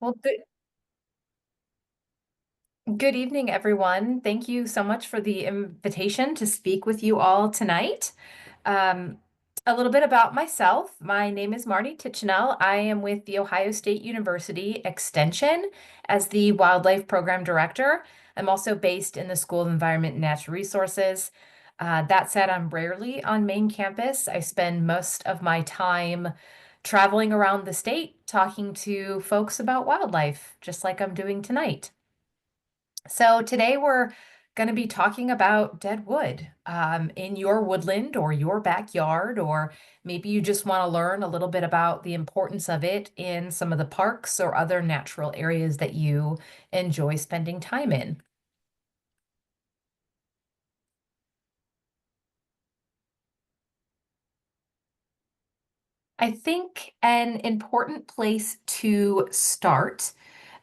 Well, good evening, everyone. Thank you so much for the invitation to speak with you all tonight. Um, a little bit about myself. My name is Marne Titchenell. I am with the Ohio State University Extension as the Wildlife Program Director. I'm also based in the School of Environment and Natural Resources. That said, I'm rarely on main campus. I spend most of my time traveling around the state talking to folks about wildlife, just like I'm doing tonight. So today we're going to be talking about dead wood in your woodland or your backyard, or maybe you just want to learn a little bit about the importance of it in some of the parks or other natural areas that you enjoy spending time in. I think an important place to start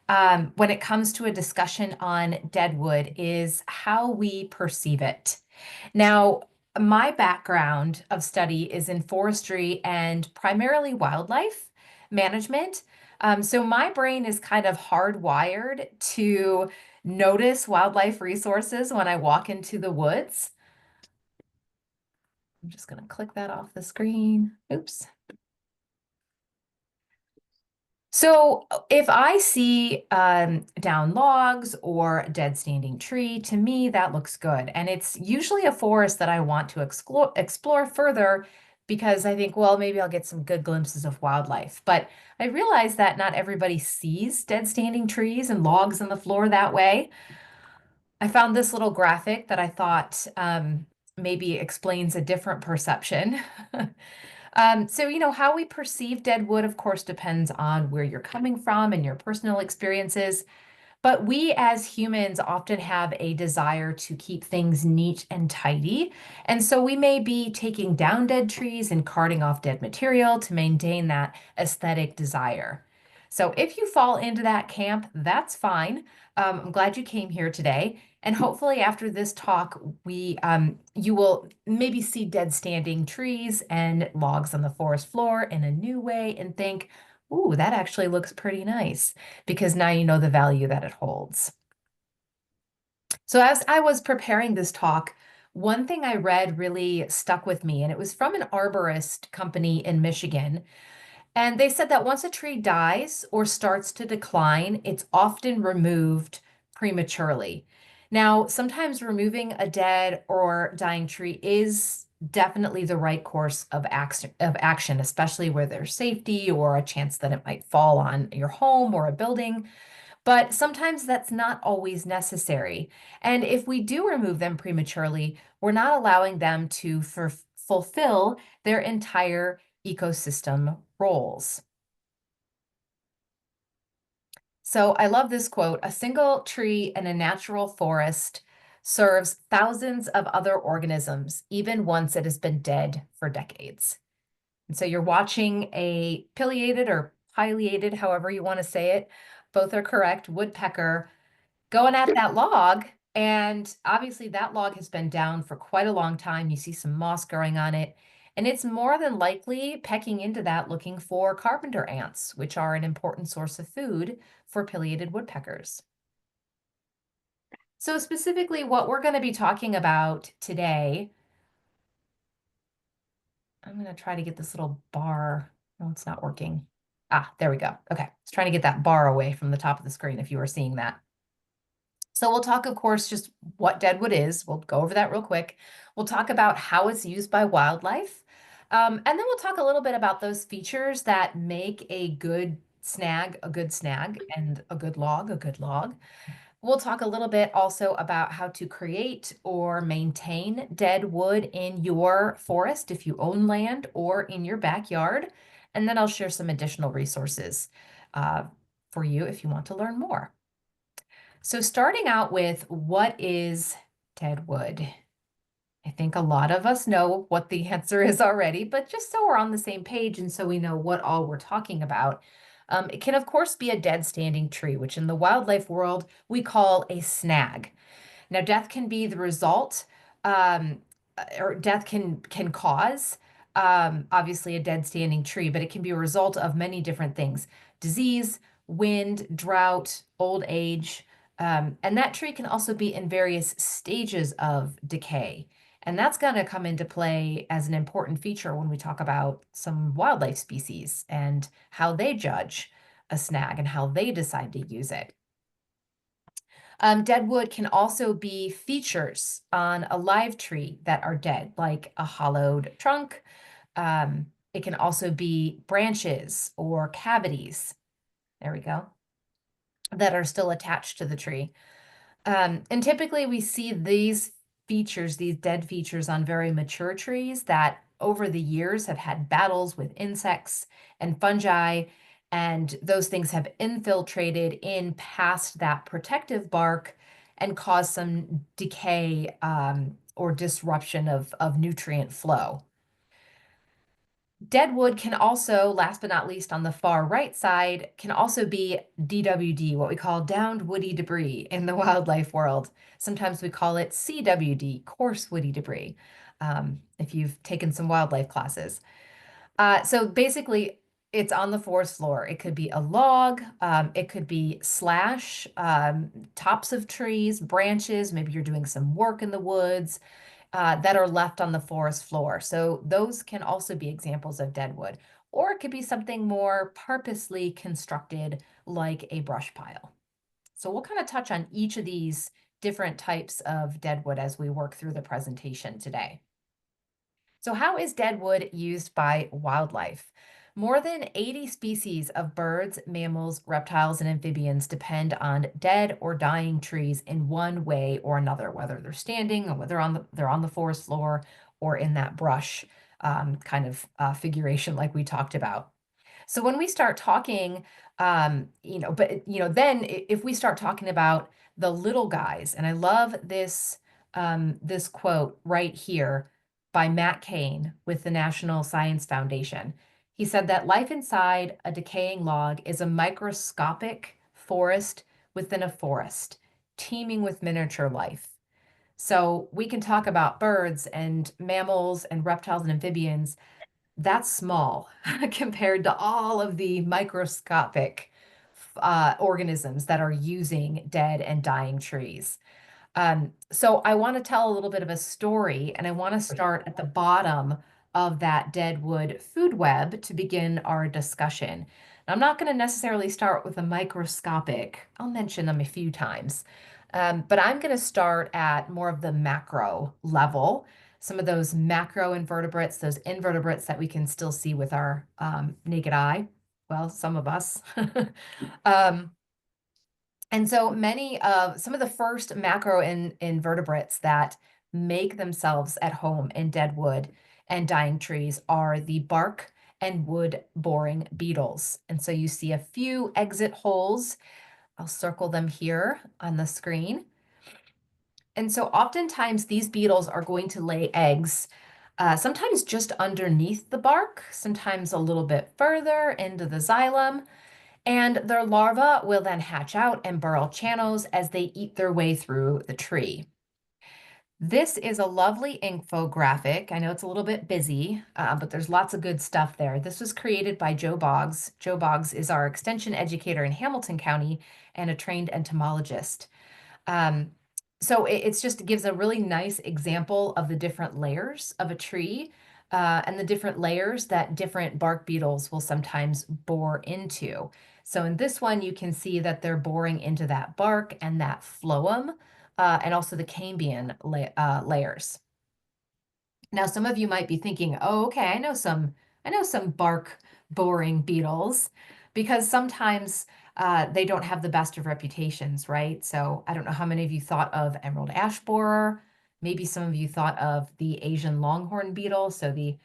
when it comes to a discussion on deadwood is how we perceive it. Now, my background of study is in forestry and primarily wildlife management. So my brain is kind of hardwired to notice wildlife resources when I walk into the woods. I'm just going to click that off the screen. Oops. So if I see down logs or a dead standing tree, to me that looks good. And it's usually a forest that I want to explore further because I think, well, maybe I'll get some good glimpses of wildlife. But I realize that not everybody sees dead standing trees and logs on the floor that way. I found this little graphic that I thought maybe explains a different perception. So, how we perceive dead wood, of course, depends on where you're coming from and your personal experiences. But we as humans often have a desire to keep things neat and tidy. And so we may be taking down dead trees and carting off dead material to maintain that aesthetic desire. So if you fall into that camp, that's fine. I'm glad you came here today. And hopefully after this talk, you will maybe see dead standing trees and logs on the forest floor in a new way and think, ooh, that actually looks pretty nice because now you know the value that it holds. So as I was preparing this talk, one thing I read really stuck with me, and it was from an arborist company in Michigan. And they said that once a tree dies or starts to decline, it's often removed prematurely. Now, sometimes removing a dead or dying tree is definitely the right course of action, especially where there's safety or a chance that it might fall on your home or a building. But sometimes that's not always necessary. And if we do remove them prematurely, we're not allowing them to fulfill their entire ecosystem roles. So I love this quote: a single tree in a natural forest serves thousands of other organisms, even once it has been dead for decades. And so you're watching a pileated or pileated, however you want to say it, both are correct, woodpecker going at that log. And obviously, that log has been down for quite a long time. You see some moss growing on it. And it's more than likely pecking into that looking for carpenter ants, which are an important source of food for pileated woodpeckers. So, specifically, what we're going to be talking about today, I'm going to try to get this little bar. No, it's not working. Ah, there we go. Okay. I was trying to get that bar away from the top of the screen if you were seeing that. So we'll talk, of course, just what deadwood is. We'll go over that real quick. We'll talk about how it's used by wildlife. And then we'll talk a little bit about those features that make a good snag, and a good log, a good log. We'll talk a little bit also about how to create or maintain dead wood in your forest if you own land or in your backyard. And then I'll share some additional resources uh, for you if you want to learn more. So starting out with what is deadwood? I think a lot of us know what the answer is already, but just so we're on the same page and so we know what all we're talking about, it can of course be a dead standing tree, which in the wildlife world we call a snag. Now, death can be the result, um, or death can cause obviously a dead standing tree, but it can be a result of many different things: disease, wind, drought, old age. And that tree can also be in various stages of decay. And that's going to come into play as an important feature when we talk about some wildlife species and how they judge a snag and how they decide to use it. Dead wood can also be features on a live tree that are dead, like a hollowed trunk. It can also be branches or cavities. There we go, that are still attached to the tree. And typically we see these features, these dead features on very mature trees that over the years have had battles with insects and fungi, and those things have infiltrated in past that protective bark and caused some decay or disruption of nutrient flow. Dead wood can also, last but not least, on the far right side, can also be DWD, what we call downed woody debris in the wildlife world. Sometimes we call it CWD, coarse woody debris, if you've taken some wildlife classes. So basically, it's on the forest floor. It could be a log, it could be slash, tops of trees, branches. Maybe you're doing some work in the woods that are left on the forest floor. So those can also be examples of dead wood, or it could be something more purposely constructed like a brush pile. So we'll kind of touch on each of these different types of dead wood as we work through the presentation today. So how is dead wood used by wildlife? More than 80 species of birds, mammals, reptiles, and amphibians depend on dead or dying trees in one way or another, whether they're standing or whether they're on the forest floor or in that brush kind of figuration like we talked about. So when we start talking, then if we start talking about the little guys, and I love this quote right here by Matt Kane with the National Science Foundation. He said that life inside a decaying log is a microscopic forest within a forest, teeming with miniature life. So we can talk about birds and mammals and reptiles and amphibians. That's small compared to all of the microscopic organisms that are using dead and dying trees. So I want to tell a little bit of a story, and I want to start at the bottom of that dead wood food web to begin our discussion. Now, I'm not going to necessarily start with a microscopic, I'll mention them a few times, but I'm going to start at more of the macro level, some of those macro invertebrates, those invertebrates that we can still see with our naked eye. Well, some of us. um, and so some of the first macro invertebrates that make themselves at home in dead wood and dying trees are the bark and wood boring beetles. And so you see a few exit holes. I'll circle them here on the screen. And so oftentimes these beetles are going to lay eggs, sometimes just underneath the bark, sometimes a little bit further into the xylem. And their larvae will then hatch out and burrow channels as they eat their way through the tree. This is a lovely infographic. I know it's a little bit busy, but there's lots of good stuff there. This was created by Joe Boggs. Joe Boggs is our extension educator in Hamilton County and a trained entomologist. Um, so it's just gives a really nice example of the different layers of a tree and the different layers that different bark beetles will sometimes bore into. So in this one, you can see that they're boring into that bark and that phloem and also the cambium layers. Now, some of you might be thinking, oh, okay, I know some bark boring beetles, because sometimes they don't have the best of reputations, right? So I don't know how many of you thought of emerald ash borer. Maybe some of you thought of the Asian longhorn beetle. So let me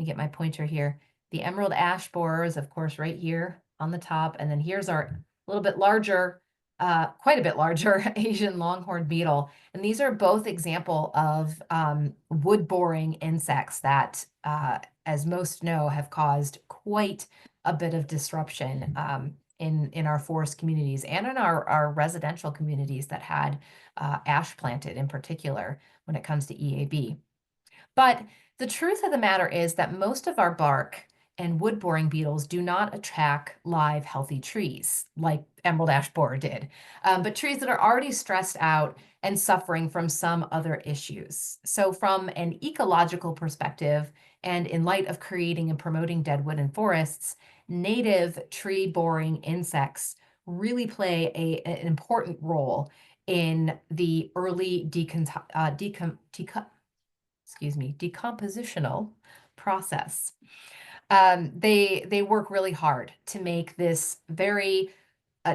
get my pointer here. The emerald ash borer is, of course, right here on the top. And then here's our little bit larger, quite a bit larger Asian longhorn beetle. And these are both example of wood boring insects that, as most know, have caused quite a bit of disruption in our forest communities and in our residential communities that had ash planted in particular when it comes to EAB. But the truth of the matter is that most of our bark and wood-boring beetles do not attack live, healthy trees like emerald ash borer did, but trees that are already stressed out and suffering from some other issues. So from an ecological perspective, and in light of creating and promoting deadwood and forests, native tree-boring insects really play an important role in the early decompositional process. They work really hard to make this very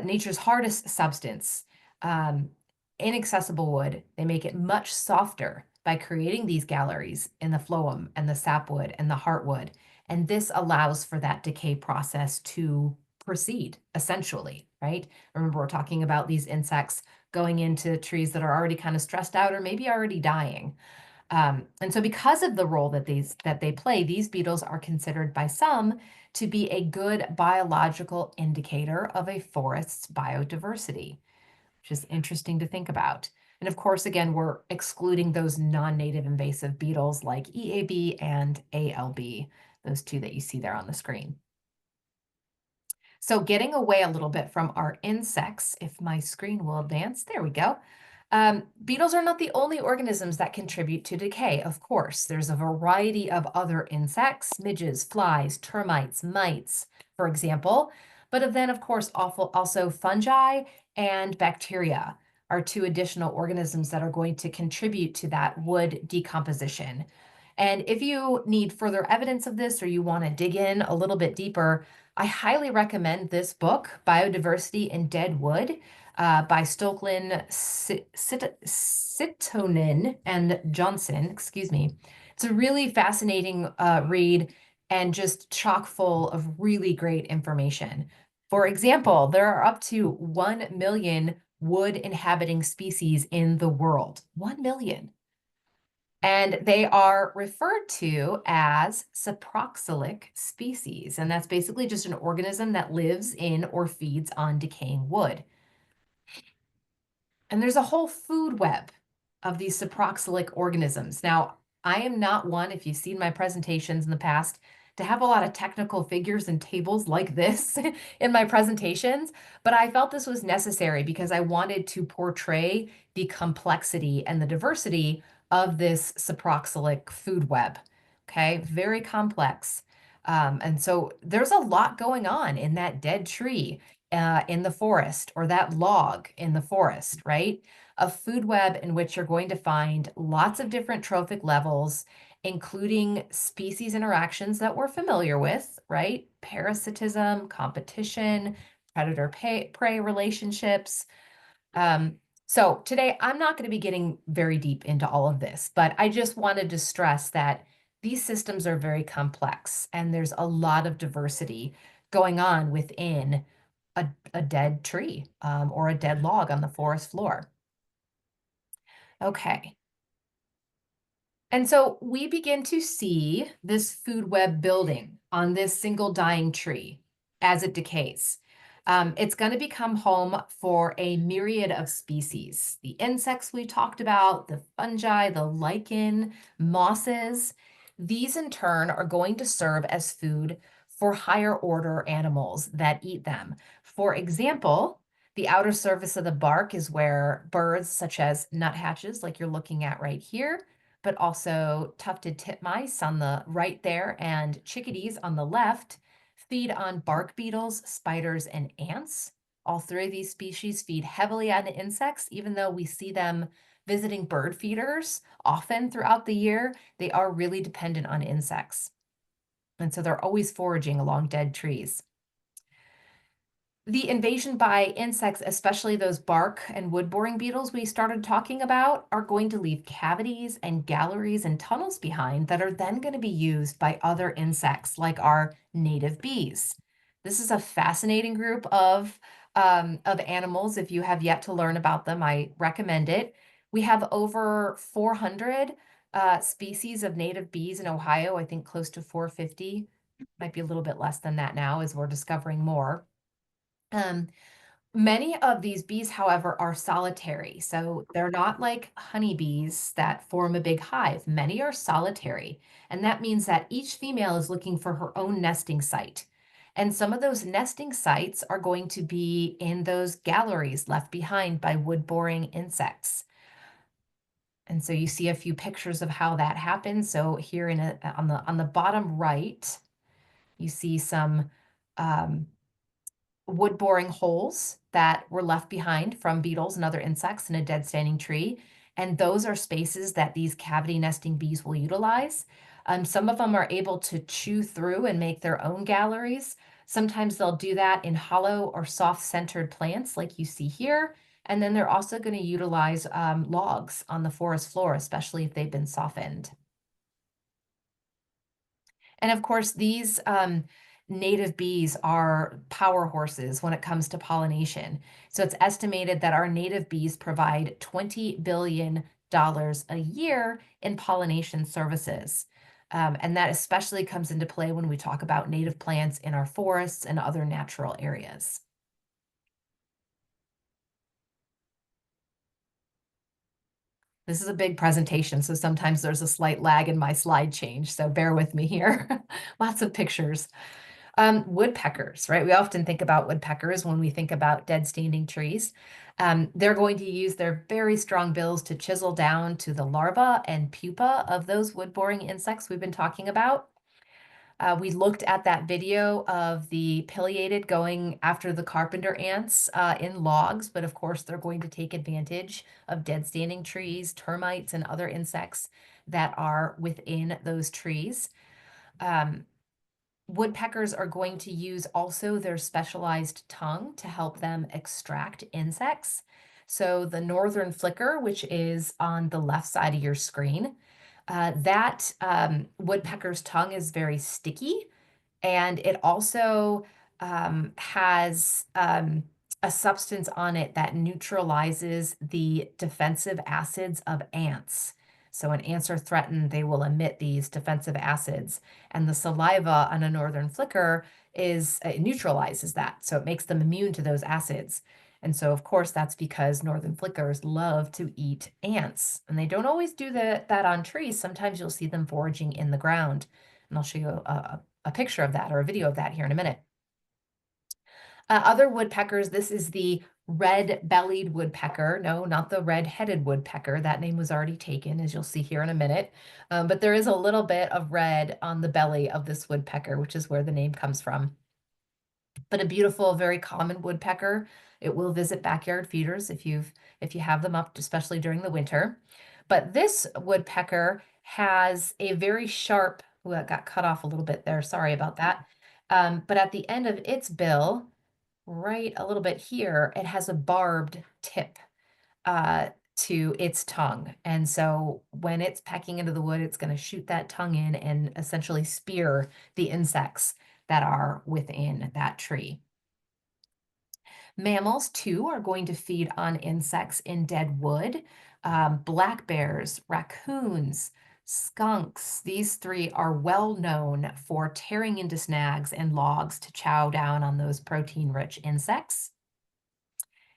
nature's hardest substance, um, inaccessible wood. They make it much softer by creating these galleries in the phloem and the sapwood and the heartwood. And this allows for that decay process to proceed, essentially, right? Remember, we're talking about these insects going into trees that are already kind of stressed out or maybe already dying. And so because of the role that they play, these beetles are considered by some to be a good biological indicator of a forest's biodiversity, which is interesting to think about. And of course, again, we're excluding those non-native invasive beetles like EAB and ALB, those two that you see there on the screen. So getting away a little bit from our insects, if my screen will advance, there we go. Beetles are not the only organisms that contribute to decay, of course. There's a variety of other insects, midges, flies, termites, mites, for example. But then, of course, also fungi and bacteria are two additional organisms that are going to contribute to that wood decomposition. And if you need further evidence of this or you want to dig in a little bit deeper, I highly recommend this book, Biodiversity in Dead Wood, by Stokelyn Sitonen and Johnson, excuse me. It's a really fascinating read and just chock full of really great information. For example, there are up to 1 million wood inhabiting species in the world. 1 million. And they are referred to as saproxylic species. And that's basically just an organism that lives in or feeds on decaying wood. And there's a whole food web of these saproxylic organisms. Now, I am not one, if you've seen my presentations in the past, to have a lot of technical figures and tables like this in my presentations, but I felt this was necessary because I wanted to portray the complexity and the diversity of this saproxylic food web. Okay, very complex. And so there's a lot going on in that dead tree in the forest or that log in the forest, right? A food web in which you're going to find lots of different trophic levels, including species interactions that we're familiar with, right? Parasitism, competition, predator-prey relationships. Um, so today I'm not going to be getting very deep into all of this, but I just wanted to stress that these systems are very complex and there's a lot of diversity going on within a dead tree or a dead log on the forest floor. Okay. And so we begin to see this food web building on this single dying tree as it decays. It's going to become home for a myriad of species. The insects we talked about, the fungi, the lichen, mosses, these in turn are going to serve as food for higher order animals that eat them. For example, the outer surface of the bark is where birds such as nuthatches, like you're looking at right here, but also tufted titmice on the right there and chickadees on the left feed on bark beetles, spiders, and ants. All three of these species feed heavily on insects, even though we see them visiting bird feeders often throughout the year, they are really dependent on insects. And so they're always foraging along dead trees. The invasion by insects, especially those bark and wood-boring beetles we started talking about, are going to leave cavities and galleries and tunnels behind that are then going to be used by other insects like our native bees. This is a fascinating group of animals. If you have yet to learn about them, I recommend it. We have over 400 species of native bees in Ohio, I think close to 450, might be a little bit less than that now as we're discovering more. Um, Many of these bees, however, are solitary. So they're not like honeybees that form a big hive. Many are solitary. And that means that each female is looking for her own nesting site. And some of those nesting sites are going to be in those galleries left behind by wood-boring insects. And so you see a few pictures of how that happens. So here on the bottom right, you see some um, wood boring holes that were left behind from beetles and other insects in a dead standing tree. And those are spaces that these cavity nesting bees will utilize. Some of them are able to chew through and make their own galleries. Sometimes they'll do that in hollow or soft centered plants like you see here. And then they're also going to utilize logs on the forest floor, especially if they've been softened. And of course, these native bees are power horses when it comes to pollination. So it's estimated that our native bees provide $20 billion a year in pollination services. And that especially comes into play when we talk about native plants in our forests and other natural areas. This is a big presentation, so sometimes there's a slight lag in my slide change, so bear with me here. Lots of pictures. Woodpeckers, right? We often think about woodpeckers when we think about dead standing trees. They're going to use their very strong bills to chisel down to the larva and pupa of those wood-boring insects we've been talking about. We looked at that video of the pileated going after the carpenter ants in logs, but of course they're going to take advantage of dead standing trees, termites, and other insects that are within those trees. Um, Woodpeckers are going to use also their specialized tongue to help them extract insects. So the northern flicker, which is on the left side of your screen, that woodpecker's tongue is very sticky, and it also has a substance on it that neutralizes the defensive acids of ants. So when ants are threatened, they will emit these defensive acids, and the saliva on a northern flicker is it neutralizes that, so it makes them immune to those acids. And so, of course, that's because northern flickers love to eat ants, and they don't always do that on trees. Sometimes you'll see them foraging in the ground, and I'll show you a picture of that or a video of that here in a minute. Other woodpeckers, this is the red-bellied woodpecker. No, not the red-headed woodpecker. That name was already taken, as you'll see here in a minute. But there is a little bit of red on the belly of this woodpecker, which is where the name comes from. But a beautiful, very common woodpecker. It will visit backyard feeders if you have them up, especially during the winter. But this woodpecker has a very sharp, well, it got cut off a little bit there. Sorry about that. But at the end of its bill, right a little bit here, it has a barbed tip to its tongue. And so when it's pecking into the wood, it's going to shoot that tongue in and essentially spear the insects that are within that tree. Mammals, too, are going to feed on insects in dead wood. Black bears, raccoons, skunks, these three are well known for tearing into snags and logs to chow down on those protein-rich insects.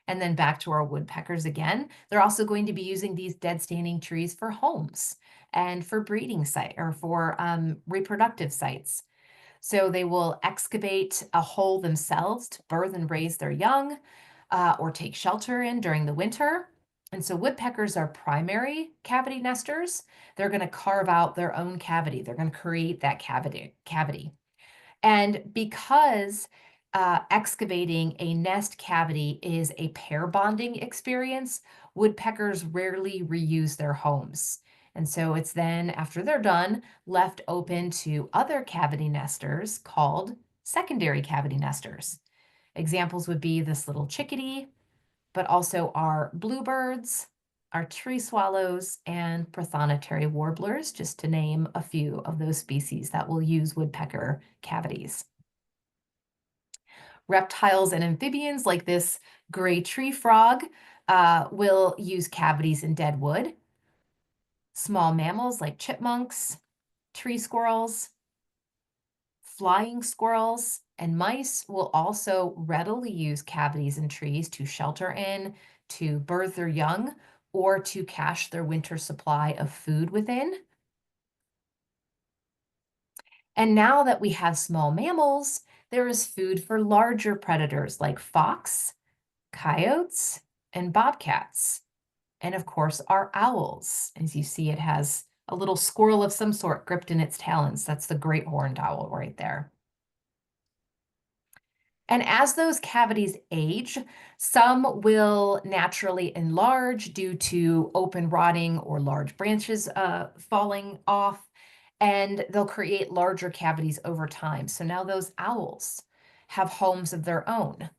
And then back to our woodpeckers again. They're also going to be using these dead standing trees for homes and for breeding site or for reproductive sites. So they will excavate a hole themselves to birth and raise their young or take shelter in during the winter. And so woodpeckers are primary cavity nesters. They're going to carve out their own cavity. They're going to create that cavity. And because excavating a nest cavity is a pair bonding experience, woodpeckers rarely reuse their homes. And so it's then, after they're done, left open to other cavity nesters called secondary cavity nesters. Examples would be this little chickadee, but also our bluebirds, our tree swallows, and prothonotary warblers, just to name a few of those species that will use woodpecker cavities. Reptiles and amphibians, like this gray tree frog, will use cavities in dead wood. Small mammals like chipmunks, tree squirrels, flying squirrels, And mice will also readily use cavities in trees to shelter in, to birth their young, or to cache their winter supply of food within. And now that we have small mammals, there is food for larger predators like fox, coyotes, and bobcats. And of course, our owls. As you see, it has a little squirrel of some sort gripped in its talons. That's the great horned owl right there. And as those cavities age, some will naturally enlarge due to open rotting or large branches falling off, and they'll create larger cavities over time. So now those owls have homes of their own.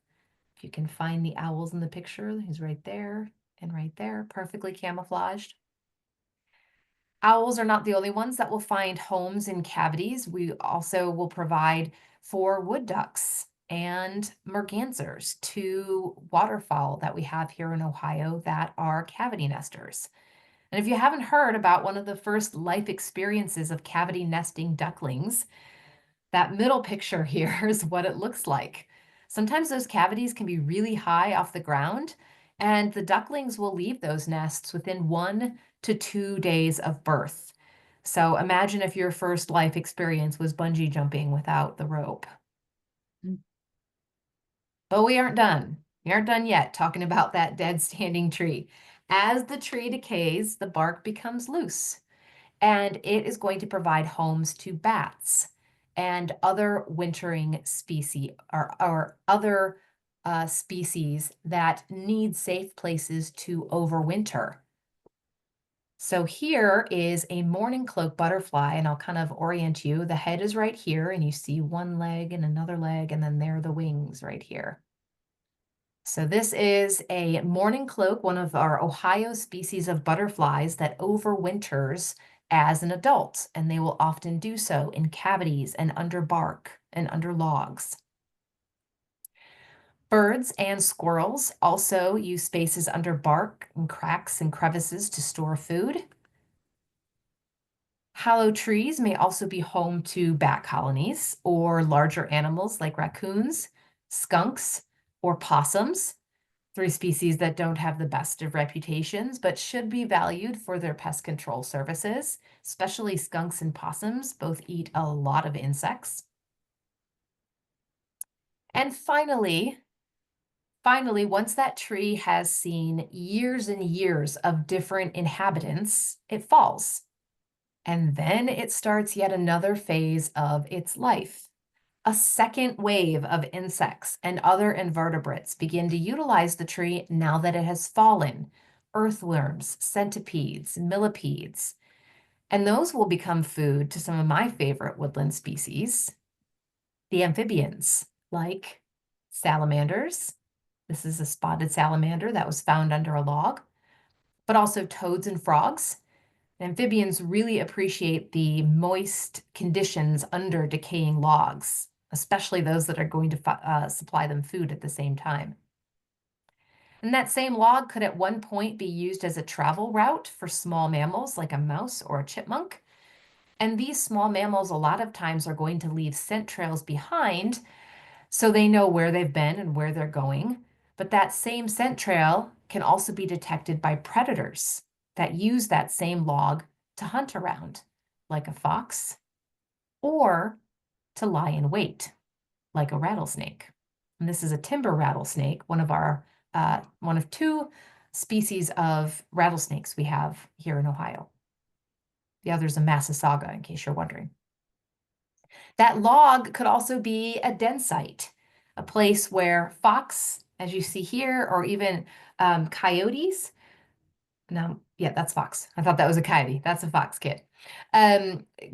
If you can find the owls in the picture, he's right there and right there, perfectly camouflaged. Owls are not the only ones that will find homes in cavities. We also will provide for wood ducks and mergansers, two waterfowl that we have here in Ohio that are cavity nesters. And if you haven't heard about one of the first life experiences of cavity nesting ducklings, that middle picture here is what it looks like. Sometimes those cavities can be really high off the ground, and the ducklings will leave those nests within 1 to 2 days of birth. So imagine if your first life experience was bungee jumping without the rope. But we aren't done. We aren't done yet talking about that dead standing tree. As the tree decays, the bark becomes loose, and it is going to provide homes to bats and other wintering species or other species that need safe places to overwinter. So here is a mourning cloak butterfly, and I'll kind of orient you. The head is right here, and you see one leg and another leg, and then there are the wings right here. So this is a mourning cloak, one of our Ohio species of butterflies that overwinters as an adult, and they will often do so in cavities and under bark and under logs. Birds and squirrels also use spaces under bark and cracks and crevices to store food. Hollow trees may also be home to bat colonies or larger animals like raccoons, skunks, or possums. Three species that don't have the best of reputations, but should be valued for their pest control services, especially skunks and possums, both eat a lot of insects. And finally, once that tree has seen years and years of different inhabitants, it falls. And then it starts yet another phase of its life. A second wave of insects and other invertebrates begin to utilize the tree now that it has fallen. Earthworms, centipedes, millipedes, and those will become food to some of my favorite woodland species, the amphibians, like salamanders. This is a spotted salamander that was found under a log, but also toads and frogs. Amphibians really appreciate the moist conditions under decaying logs, especially those that are going to supply them food at the same time. And that same log could at one point be used as a travel route for small mammals like a mouse or a chipmunk. And these small mammals, a lot of times, are going to leave scent trails behind so they know where they've been and where they're going. But that same scent trail can also be detected by predators that use that same log to hunt around, like a fox, or to lie in wait, like a rattlesnake. And this is a timber rattlesnake, one of two species of rattlesnakes we have here in Ohio. The other is a Massasauga, in case you're wondering. That log could also be a den site, a place where fox, as you see here, or even coyotes. No, yeah, that's fox. I thought that was a coyote. That's a fox kid.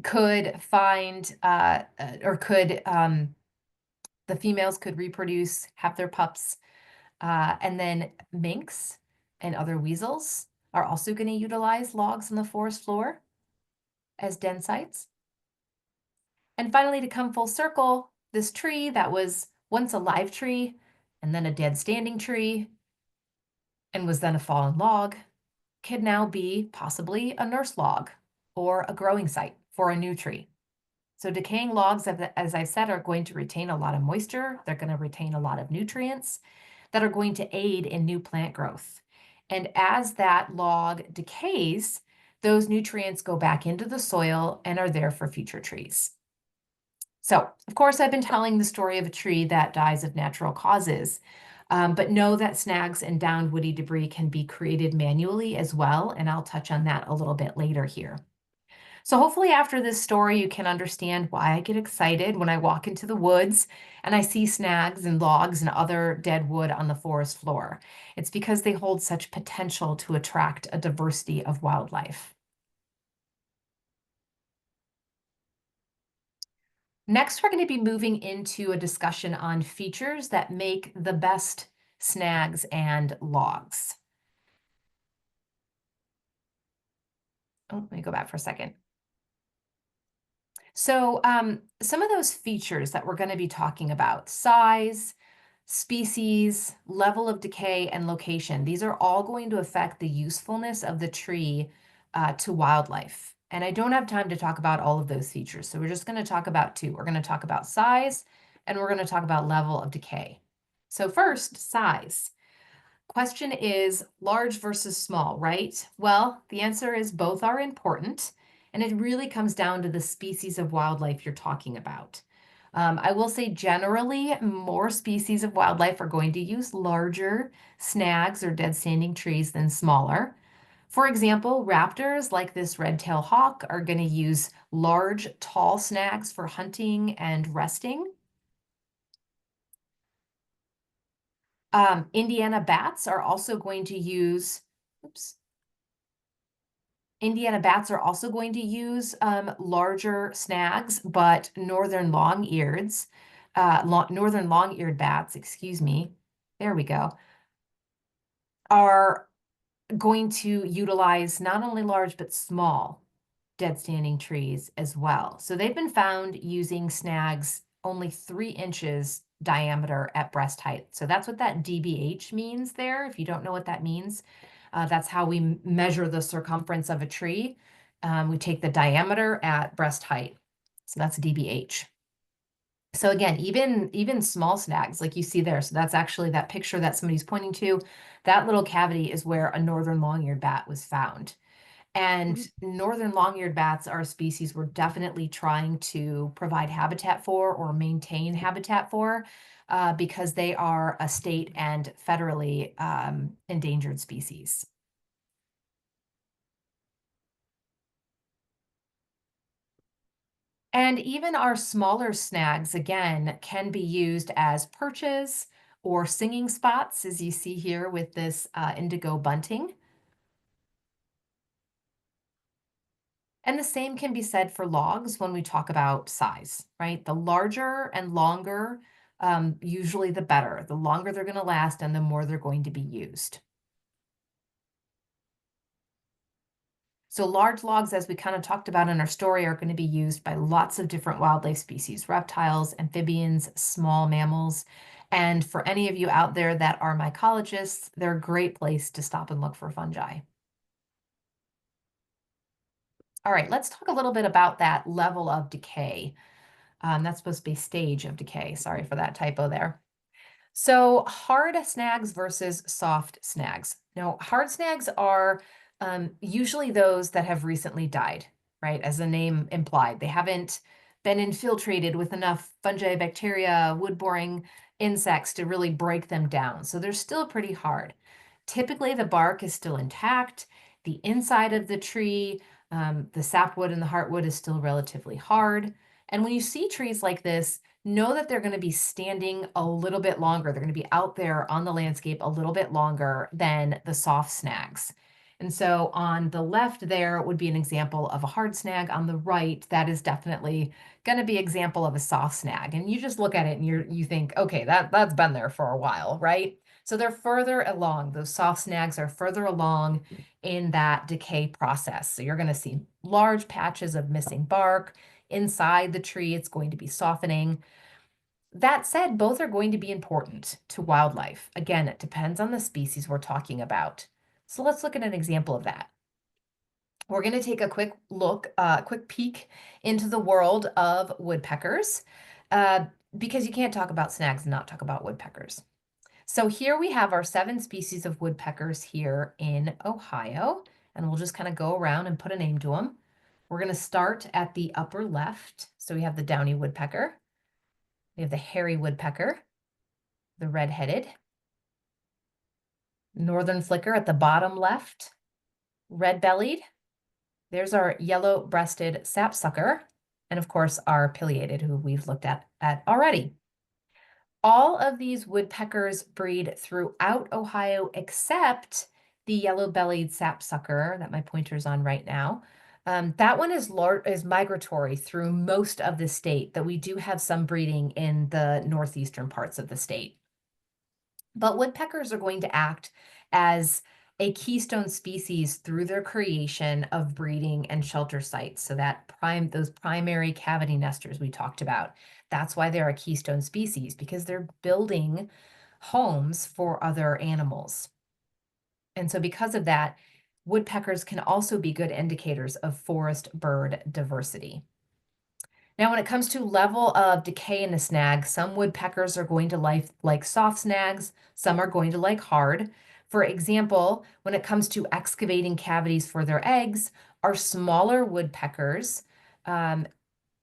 Could find or could the females could reproduce, have their pups, and then minks and other weasels are also going to utilize logs on the forest floor as den sites. And finally, to come full circle, this tree that was once a live tree and then a dead standing tree and was then a fallen log could now be possibly a nurse log or a growing site for a new tree. So decaying logs, as I said, are going to retain a lot of moisture. They're going to retain a lot of nutrients that are going to aid in new plant growth. And as that log decays, those nutrients go back into the soil and are there for future trees. So, of course, I've been telling the story of a tree that dies of natural causes, but know that snags and downed woody debris can be created manually as well, and I'll touch on that a little bit later here. So hopefully after this story, you can understand why I get excited when I walk into the woods and I see snags and logs and other dead wood on the forest floor. It's because they hold such potential to attract a diversity of wildlife. Next, we're going to be moving into a discussion on features that make the best snags and logs. Oh, let me go back for a second. So some of those features that we're going to be talking about, size, species, level of decay, and location, these are all going to affect the usefulness of the tree to wildlife. And I don't have time to talk about all of those features. So we're just going to talk about two. We're going to talk about size and we're going to talk about level of decay. So first, size. Question is large versus small, right? Well, the answer is both are important, and it really comes down to the species of wildlife you're talking about. I will say generally, more species of wildlife are going to use larger snags or dead standing trees than smaller. For example, raptors like this red-tailed hawk are going to use large, tall snags for hunting and resting. Indiana bats are also going to use, oops, Indiana bats are also going to use larger snags, but northern long-eared bats, excuse me, there we go, are going to utilize not only large but small dead standing trees as well. So they've been found using snags only 3 inches diameter at breast height. So that's what that DBH means there. If you don't know what that means, that's how we measure the circumference of a tree. We take the diameter at breast height. So that's DBH. So again, even small snags like you see there, so that's actually that picture that somebody's pointing to, that little cavity is where a northern long-eared bat was found. And northern long-eared bats are a species we're definitely trying to provide habitat for or maintain habitat for because they are a state and federally endangered species. And even our smaller snags, again, can be used as perches or singing spots, as you see here with this indigo bunting. And the same can be said for logs when we talk about size, right? The larger and longer, usually the better. The longer they're going to last and the more they're going to be used. So large logs, as we kind of talked about in our story, are going to be used by lots of different wildlife species, reptiles, amphibians, small mammals. And for any of you out there that are mycologists, they're a great place to stop and look for fungi. All right, let's talk a little bit about that level of decay. That's supposed to be stage of decay. Sorry for that typo there. So hard snags versus soft snags. Now, hard snags are usually those that have recently died, right? As the name implied, they haven't been infiltrated with enough fungi, bacteria, wood-boring insects to really break them down. So they're still pretty hard. Typically, the bark is still intact. The inside of the tree, the sapwood and the heartwood is still relatively hard. And when you see trees like this, know that they're going to be standing a little bit longer. They're going to be out there on the landscape a little bit longer than the soft snags. And so on the left there would be an example of a hard snag. On the right, that is definitely going to be example of a soft snag. And you just look at it and you think, okay, that's been there for a while, right? So they're further along. Those soft snags are further along in that decay process. So you're going to see large patches of missing bark. Inside the tree, it's going to be softening. That said, both are going to be important to wildlife. Again, it depends on the species we're talking about. So let's look at an example of that. We're going to take a quick look, quick peek into the world of woodpeckers, uh, because you can't talk about snags and not talk about woodpeckers. So here we have our 7 species of woodpeckers here in Ohio, and we'll just kind of go around and put a name to them. We're going to start at the upper left. So we have the downy woodpecker, we have the hairy woodpecker, the red-headed, northern flicker at the bottom left, red-bellied. There's our yellow-breasted sapsucker, and of course our pileated, who we've looked at already. All of these woodpeckers breed throughout Ohio except the yellow-bellied sapsucker that my pointer's on right now. That one is migratory through most of the state, though we do have some breeding in the northeastern parts of the state. But woodpeckers are going to act as a keystone species through their creation of breeding and shelter sites. So those primary cavity nesters we talked about. That's why they're a keystone species, because they're building homes for other animals. And so because of that, woodpeckers can also be good indicators of forest bird diversity. Now, when it comes to level of decay in a snag, some woodpeckers are going to like soft snags, some are going to like hard. For example, when it comes to excavating cavities for their eggs, our smaller woodpeckers, um,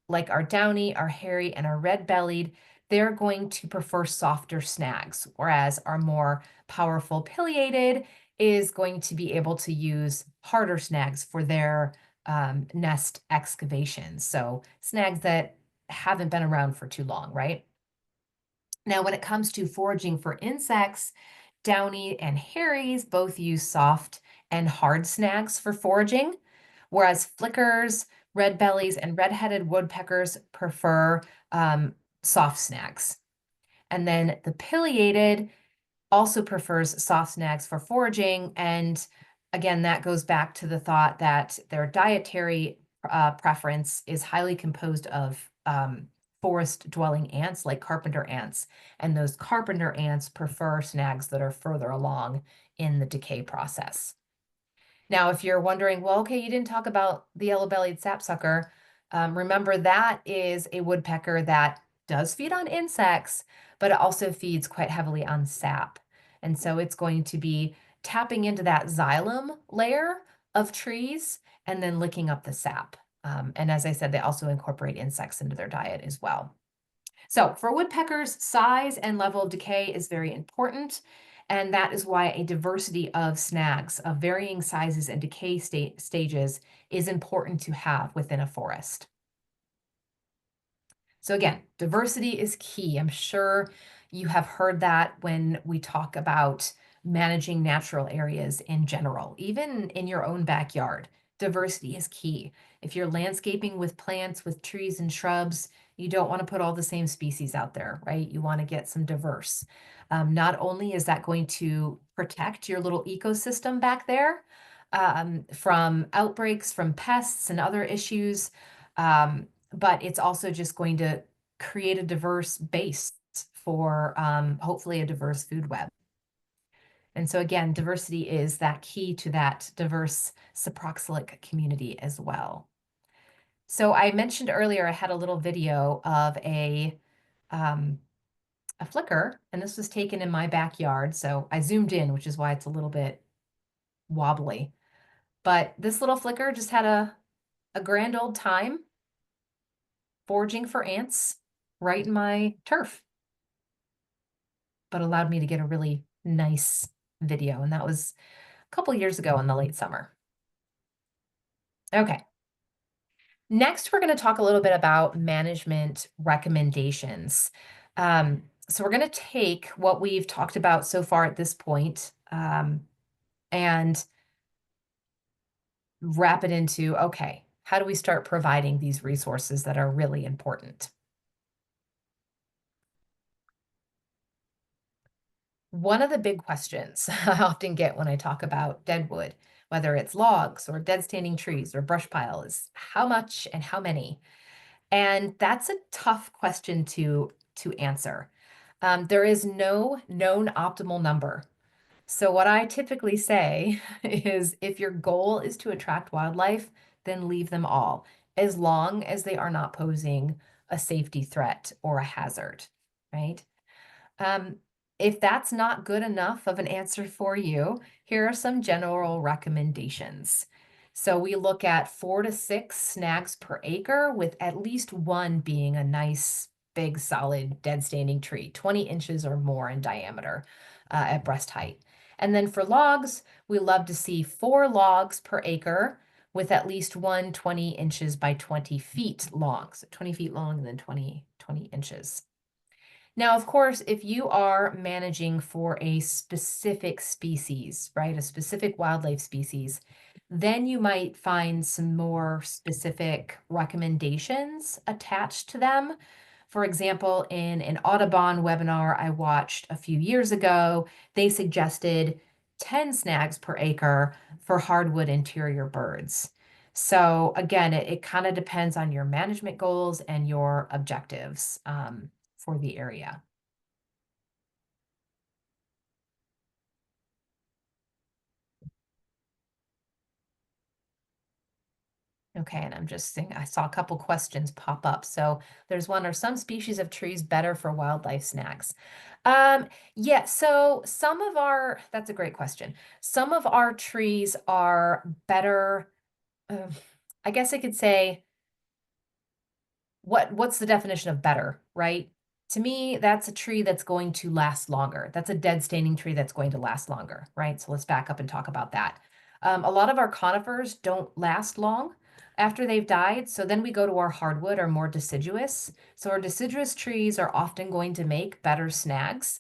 like our downy, our hairy, and our red-bellied, they're going to prefer softer snags, whereas our more powerful pileated is going to be able to use harder snags for their nest excavations. So snags that haven't been around for too long, right? Now, when it comes to foraging for insects, downy and hairies both use soft and hard snags for foraging, whereas flickers, red bellies, and red-headed woodpeckers prefer soft snags. And then the pileated also prefers soft snags for foraging. And again, that goes back to the thought that their dietary preference is highly composed of forest dwelling ants like carpenter ants. And those carpenter ants prefer snags that are further along in the decay process. Now, if you're wondering, well, okay, you didn't talk about the yellow-bellied sapsucker. Remember that is a woodpecker that does feed on insects, but it also feeds quite heavily on sap. And so it's going to be tapping into that xylem layer of trees and then licking up the sap. And as I said, they also incorporate insects into their diet as well. So for woodpeckers, size and level of decay is very important. And that is why a diversity of snags of varying sizes and decay stages is important to have within a forest. So again, diversity is key. I'm sure you have heard that when we talk about managing natural areas in general, even in your own backyard. Diversity is key. If you're landscaping with plants, with trees and shrubs, you don't want to put all the same species out there, right? You want to get some diverse. Not only is that going to protect your little ecosystem back there from outbreaks, from pests and other issues, but it's also just going to create a diverse base for hopefully a diverse food web. And so again, diversity is that key to that diverse saproxylic community as well. So I mentioned earlier I had a little video of a flicker, and this was taken in my backyard. So I zoomed in, which is why it's a little bit wobbly. But this little flicker just had a grand old time foraging for ants right in my turf, but allowed me to get a really nice video. And that was a couple years ago in the late summer. Okay. Next, we're going to talk a little bit about management recommendations. So we're going to take what we've talked about so far at this point, and wrap it into, okay, how do we start providing these resources that are really important? One of the big questions I often get when I talk about deadwood, whether it's logs or dead standing trees or brush pile, is how much and how many? And that's a tough question to answer. There is no known optimal number. So what I typically say is if your goal is to attract wildlife, then leave them all, as long as they are not posing a safety threat or a hazard, right? Um, if that's not good enough of an answer for you, here are some general recommendations. So we look at 4 to 6 snags per acre, with at least one being a nice, big, solid, dead standing tree, 20 inches or more in diameter at breast height. And then for logs, we love to see 4 logs per acre with at least one 20 inches by 20 feet long. So 20 feet long and then 20 inches. Now, of course, if you are managing for a specific species, right, a specific wildlife species, then you might find some more specific recommendations attached to them. For example, in an Audubon webinar I watched a few years ago, they suggested 10 snags per acre for hardwood interior birds. So again, it kind of depends on your management goals and your objectives. For the area. Okay, and I'm just saying, I saw a couple questions pop up. So there's one, are some species of trees better for wildlife snags? Yeah, so that's a great question. Some of our trees are better, uh, I guess I could say, what's the definition of better, right? To me, that's a tree that's going to last longer. That's a dead standing tree that's going to last longer, right? So let's back up and talk about that. A lot of our conifers don't last long after they've died. So then we go to our hardwood or more deciduous. So our deciduous trees are often going to make better snags.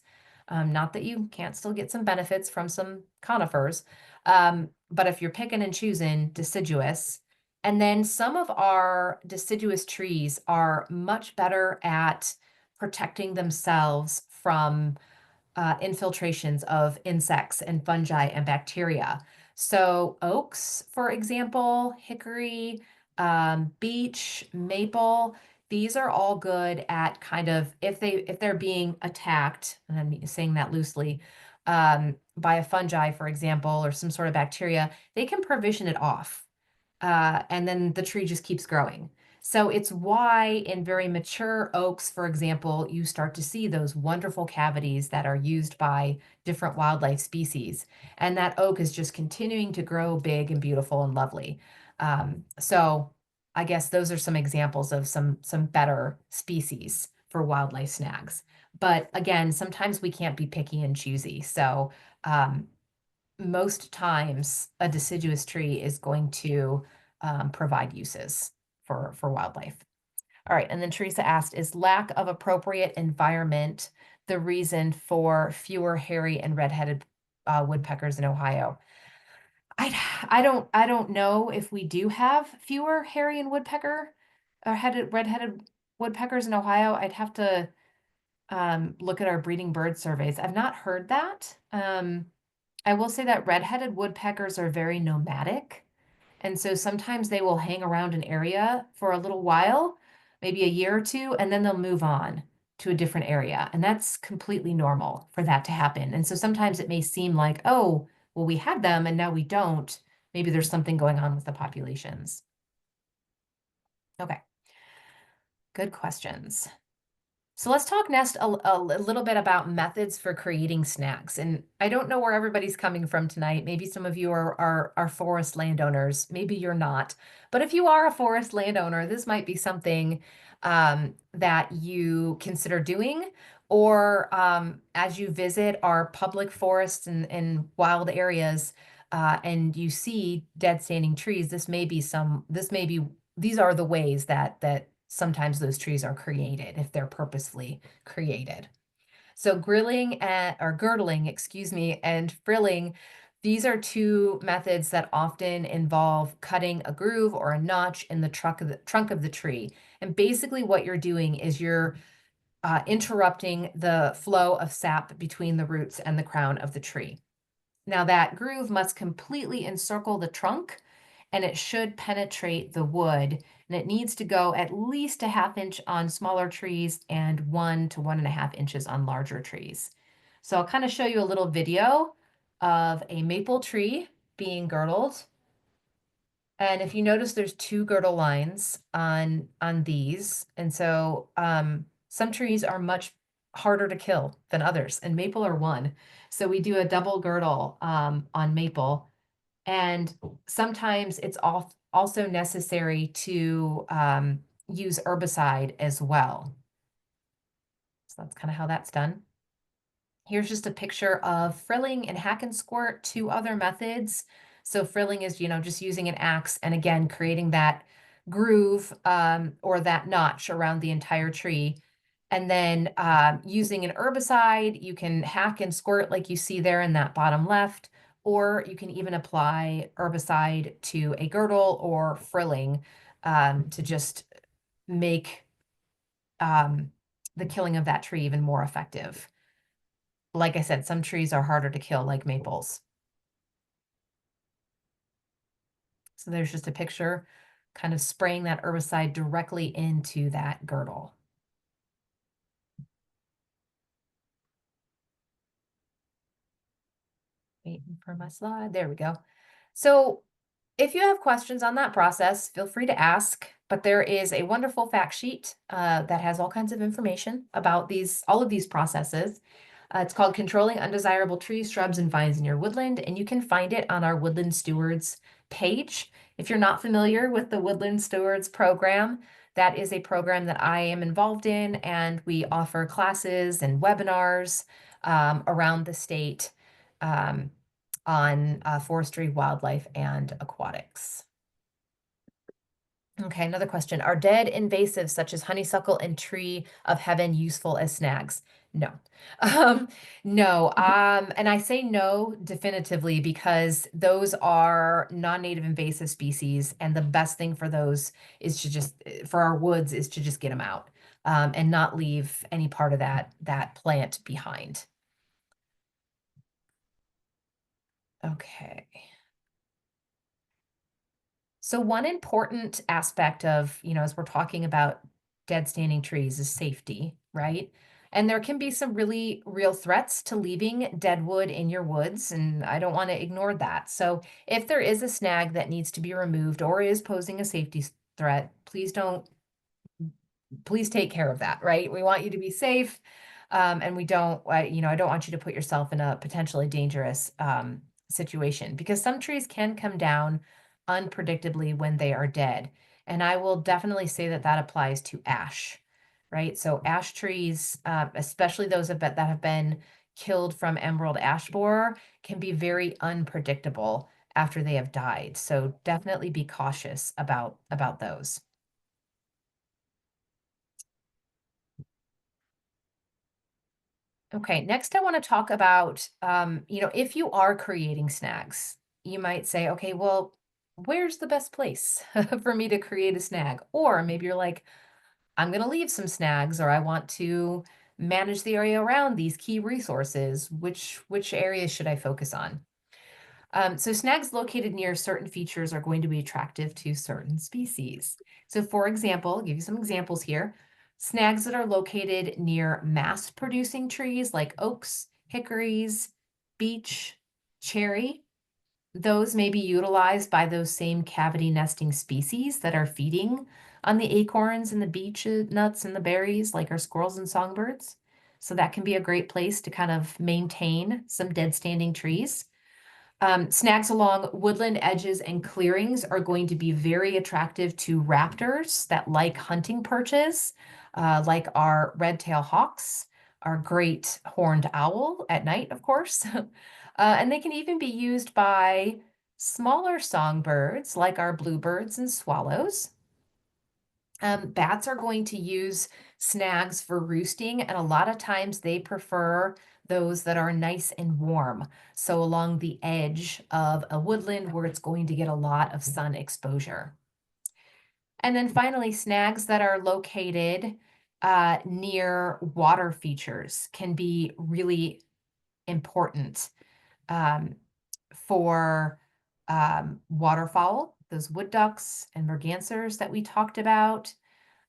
Not that you can't still get some benefits from some conifers, but if you're picking and choosing deciduous, and then some of our deciduous trees are much better at protecting themselves from infiltrations of insects and fungi and bacteria. So oaks, for example, hickory, beech, maple, these are all good at kind of if they're being attacked, and I'm saying that loosely, by a fungi, for example, or some sort of bacteria, they can provision it off and then the tree just keeps growing. So it's why in very mature oaks, for example, you start to see those wonderful cavities that are used by different wildlife species. And that oak is just continuing to grow big and beautiful and lovely. So I guess those are some examples of some better species for wildlife snags. But again, sometimes we can't be picky and choosy. So most times a deciduous tree is going to provide uses for wildlife. All right, and then Teresa asked, is lack of appropriate environment the reason for fewer hairy and red-headed woodpeckers in Ohio? I don't know if we do have fewer hairy and woodpecker or red-headed woodpeckers in Ohio. I'd have to look at our breeding bird surveys. I've not heard that. I will say that red-headed woodpeckers are very nomadic. And so sometimes they will hang around an area for a little while, maybe a year or two, and then they'll move on to a different area. And that's completely normal for that to happen. And so sometimes it may seem like, oh, well, we had them and now we don't. Maybe there's something going on with the populations. Okay, good questions. So let's talk next a little bit about methods for creating snacks. And I don't know where everybody's coming from tonight. Maybe some of you are forest landowners. Maybe you're not. But if you are a forest landowner, this might be something that you consider doing. Or as you visit our public forests and wild areas and you see dead standing trees, these are the ways that sometimes those trees are created if they're purposefully created. So girdling, excuse me, and frilling, these are two methods that often involve cutting a groove or a notch in the trunk of the tree. And basically what you're doing is you're interrupting the flow of sap between the roots and the crown of the tree. Now that groove must completely encircle the trunk and it should penetrate the wood, and it needs to go at least a half inch on smaller trees and 1 to 1.5 inches on larger trees. So I'll kind of show you a little video of a maple tree being girdled. And if you notice, there's two girdle lines on these. And so some trees are much harder to kill than others, and maple are one. So we do a double girdle on maple. And sometimes it's also necessary to use herbicide as well. So that's kind of how that's done. Here's just a picture of frilling and hack and squirt, two other methods. So frilling is, just using an axe and again, creating that groove or that notch around the entire tree. And then using an herbicide, you can hack and squirt like you see there in that bottom left, or you can even apply herbicide to a girdle or frilling to just make the killing of that tree even more effective. Like I said, some trees are harder to kill, like maples. So there's just a picture kind of spraying that herbicide directly into that girdle. Waiting for my slide. There we go. So if you have questions on that process, feel free to ask. But there is a wonderful fact sheet that has all kinds of information about all of these processes. It's called Controlling Undesirable Trees, Shrubs, and Vines in Your Woodland, and you can find it on our Woodland Stewards page. If you're not familiar with the Woodland Stewards program, that is a program that I am involved in, and we offer classes and webinars around the state um, on forestry, wildlife, and aquatics. Okay, another question. Are dead invasives such as honeysuckle and tree of heaven useful as snags? No. No. And I say no definitively because those are non-native invasive species, and the best thing for those is to just for our woods is to just get them out and not leave any part of that plant behind. Okay. So one important aspect of, as we're talking about dead standing trees is safety, right? And there can be some really real threats to leaving dead wood in your woods, and I don't want to ignore that. So if there is a snag that needs to be removed or is posing a safety threat, please take care of that, right? We want you to be safe. And I don't want you to put yourself in a potentially dangerous situation because some trees can come down unpredictably when they are dead. And I will definitely say that applies to ash, right? So ash trees, especially those that have been killed from emerald ash borer, can be very unpredictable after they have died. So definitely be cautious about those. Okay, next I want to talk about, if you are creating snags, you might say, okay, well, where's the best place for me to create a snag? Or maybe you're like, I'm going to leave some snags, or I want to manage the area around these key resources. Which areas should I focus on? So snags located near certain features are going to be attractive to certain species. So for example, I'll give you some examples here. Snags that are located near mast-producing trees like oaks, hickories, beech, cherry, those may be utilized by those same cavity nesting species that are feeding on the acorns and the beech nuts and the berries like our squirrels and songbirds. So that can be a great place to kind of maintain some dead standing trees. Snags along woodland edges and clearings are going to be very attractive to raptors that like hunting perches, like our red-tailed hawks, our great horned owl at night, of course. And they can even be used by smaller songbirds like our bluebirds and swallows. Bats are going to use snags for roosting, and a lot of times they prefer those that are nice and warm. So along the edge of a woodland where it's going to get a lot of sun exposure. And then finally, snags that are located near water features can be really important for waterfowl, those wood ducks and mergansers that we talked about.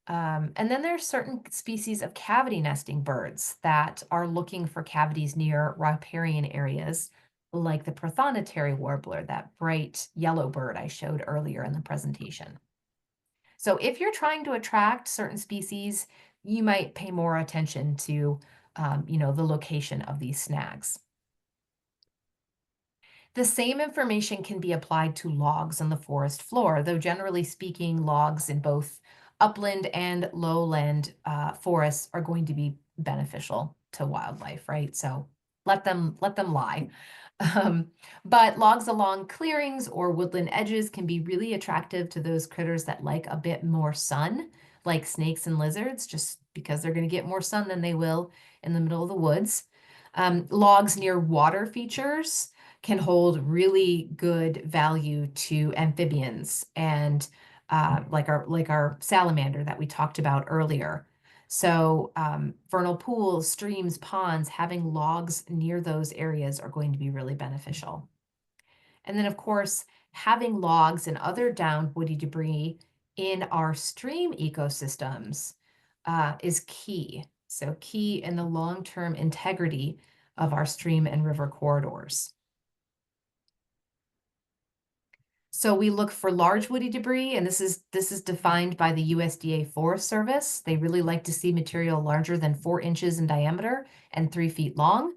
And then there's certain species of cavity nesting birds that are looking for cavities near riparian areas, like the prothonotary warbler, that bright yellow bird I showed earlier in the presentation. So if you're trying to attract certain species, you might pay more attention to, the location of these snags. The same information can be applied to logs on the forest floor, though generally speaking, logs in both upland and lowland forests are going to be beneficial to wildlife, right? So let them lie. Um, but logs along clearings or woodland edges can be really attractive to those critters that like a bit more sun, like snakes and lizards, just because they're going to get more sun than they will in the middle of the woods. Logs near water features can hold really good value to amphibians and like our salamander that we talked about earlier. So vernal pools, streams, ponds, having logs near those areas are going to be really beneficial. And then, of course, having logs and other downed woody debris in our stream ecosystems is key. So key in the long-term integrity of our stream and river corridors. So we look for large woody debris, and this is defined by the USDA Forest Service. They really like to see material larger than 4 inches in diameter and 3 feet long.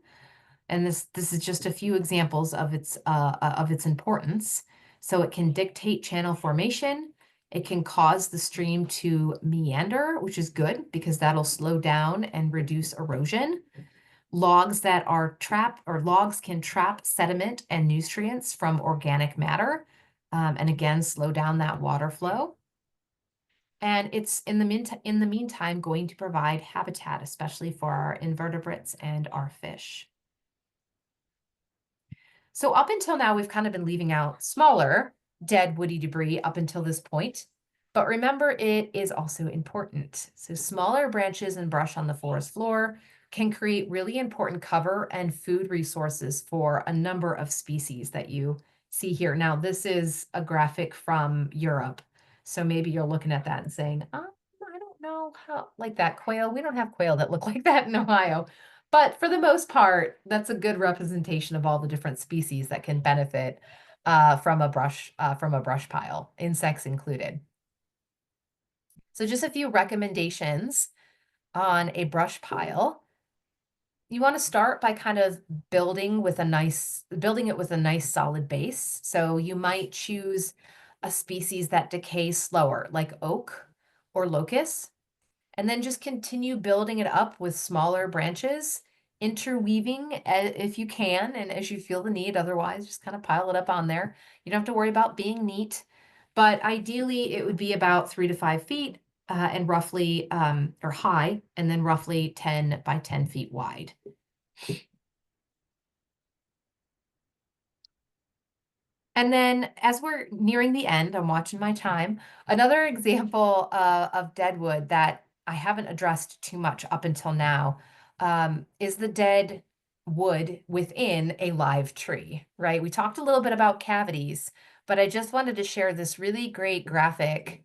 And this is just a few examples of its importance. So it can dictate channel formation. It can cause the stream to meander, which is good because that'll slow down and reduce erosion. Logs can trap sediment and nutrients from organic matter, and again, slow down that water flow. And it's in the meantime going to provide habitat, especially for our invertebrates and our fish. So up until now, we've kind of been leaving out smaller dead woody debris up until this point. But remember, it is also important. So smaller branches and brush on the forest floor can create really important cover and food resources for a number of species that you see here. Now, this is a graphic from Europe. So maybe you're looking at that and saying, I don't know how, like that quail. We don't have quail that look like that in Ohio. But for the most part, that's a good representation of all the different species that can benefit from a brush pile, insects included. So just a few recommendations on a brush pile. You want to start by kind of building it with a nice solid base. So you might choose a species that decays slower, like oak or locust, and then just continue building it up with smaller branches, interweaving if you can and as you feel the need. Otherwise, just kind of pile it up on there. You don't have to worry about being neat, but ideally it would be about 3 to 5 feet and roughly or high, and then roughly 10 by 10 feet wide. And then as we're nearing the end, I'm watching my time. Another example of deadwood that I haven't addressed too much up until now is the dead wood within a live tree, right? We talked a little bit about cavities, but I just wanted to share this really great graphic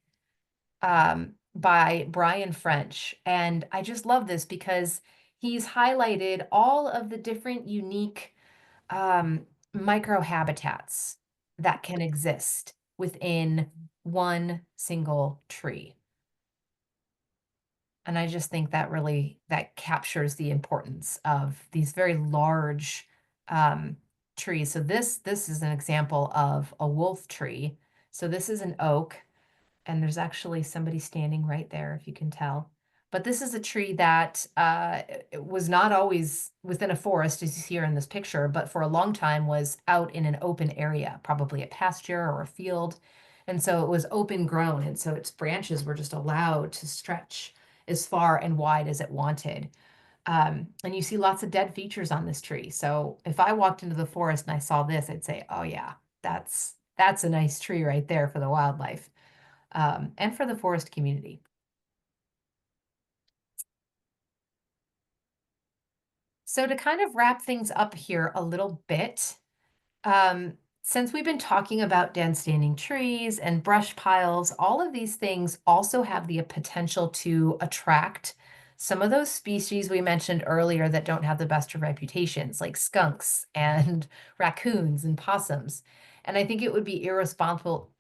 by Brian French. And I just love this because he's highlighted all of the different unique microhabitats that can exist within one single tree. And I just think that captures the importance of these very large trees. So this is an example of a wolf tree. So this is an oak, and there's actually somebody standing right there, if you can tell. But this is a tree that was not always within a forest, as you see here in this picture, but for a long time was out in an open area, probably a pasture or a field. And so it was open grown, and so its branches were just allowed to stretch as far and wide as it wanted. And you see lots of dead features on this tree. So if I walked into the forest and I saw this, I'd say, oh yeah, that's a nice tree right there for the wildlife and for the forest community. So to kind of wrap things up here a little bit, since we've been talking about dead standing trees and brush piles, all of these things also have the potential to attract some of those species we mentioned earlier that don't have the best of reputations, like skunks and raccoons and possums. And I think it would be irresponsible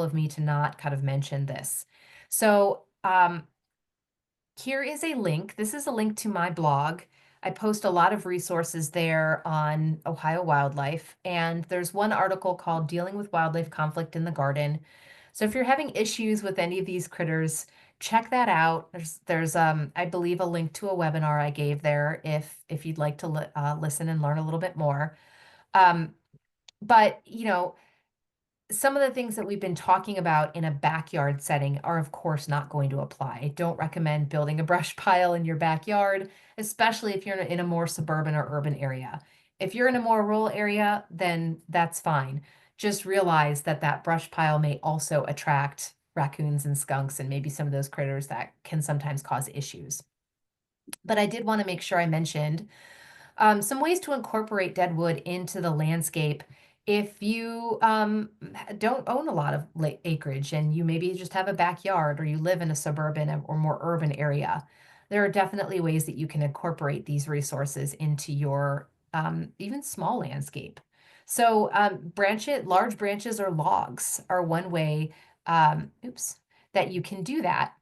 of me to not kind of mention this. So, here is a link. This is a link to my blog. I post a lot of resources there on Ohio wildlife, and there's one article called Dealing with Wildlife Conflict in the Garden. So if you're having issues with any of these critters, check that out. There's I believe a link to a webinar I gave there if you'd like to listen and learn a little bit more. Um, but some of the things that we've been talking about in a backyard setting are, of course, not going to apply. I don't recommend building a brush pile in your backyard, especially if you're in a more suburban or urban area. If you're in a more rural area, then that's fine. Just realize that that brush pile may also attract raccoons and skunks and maybe some of those critters that can sometimes cause issues. But I did want to make sure I mentioned some ways to incorporate dead wood into the landscape if you don't own a lot of acreage and you maybe just have a backyard or you live in a suburban or more urban area. There are definitely ways that you can incorporate these resources into your even small landscape. So large branches or logs are one way, oops, that you can do that.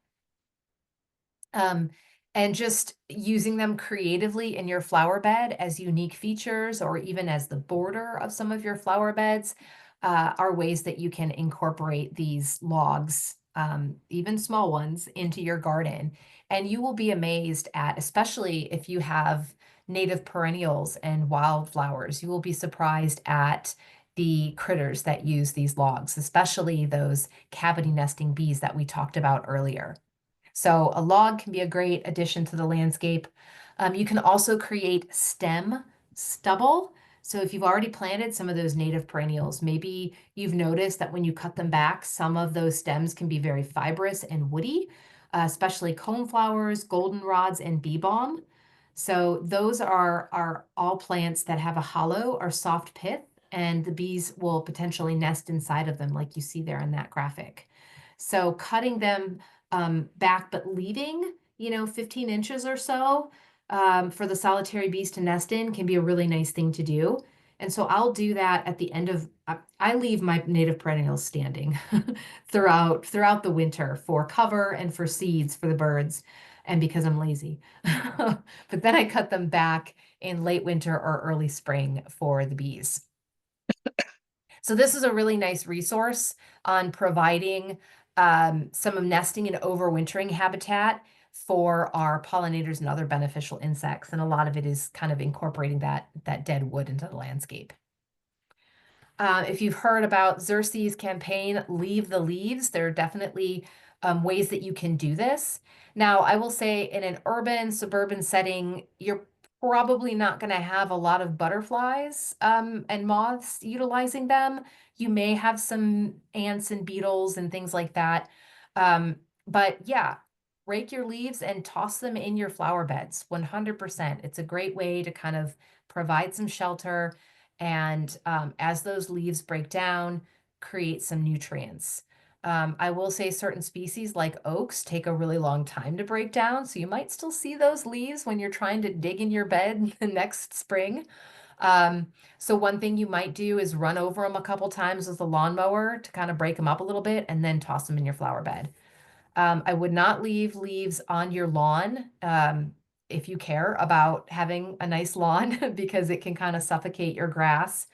Um, and just using them creatively in your flower bed as unique features or even as the border of some of your flower beds are ways that you can incorporate these logs, even small ones, into your garden. And you will be amazed at, especially if you have native perennials and wildflowers, you will be surprised at the critters that use these logs, especially those cavity nesting bees that we talked about earlier. So a log can be a great addition to the landscape. You can also create stem stubble. So if you've already planted some of those native perennials, maybe you've noticed that when you cut them back, some of those stems can be very fibrous and woody, especially coneflowers, goldenrods, and bee balm. So those are all plants that have a hollow or soft pith, and the bees will potentially nest inside of them, like you see there in that graphic. So cutting them back, but leaving, 15 inches or so for the solitary bees to nest in can be a really nice thing to do. And so I'll do that at the end of, I leave my native perennials standing throughout the winter for cover and for seeds for the birds, and because I'm lazy. But then I cut them back in late winter or early spring for the bees. So this is a really nice resource on providing some of nesting and overwintering habitat for our pollinators and other beneficial insects. And a lot of it is kind of incorporating that dead wood into the landscape. If you've heard about Xerces' campaign, Leave the Leaves, there are definitely ways that you can do this. Now, I will say in an urban, suburban setting, you're probably not going to have a lot of butterflies and moths utilizing them. You may have some ants and beetles and things like that. But yeah, rake your leaves and toss them in your flower beds, 100%. It's a great way to kind of provide some shelter and as those leaves break down, create some nutrients. I will say certain species like oaks take a really long time to break down, so you might still see those leaves when you're trying to dig in your bed the next spring. So one thing you might do is run over them a couple times with a lawnmower to kind of break them up a little bit and then toss them in your flower bed. I would not leave leaves on your lawn if you care about having a nice lawn because it can kind of suffocate your grass.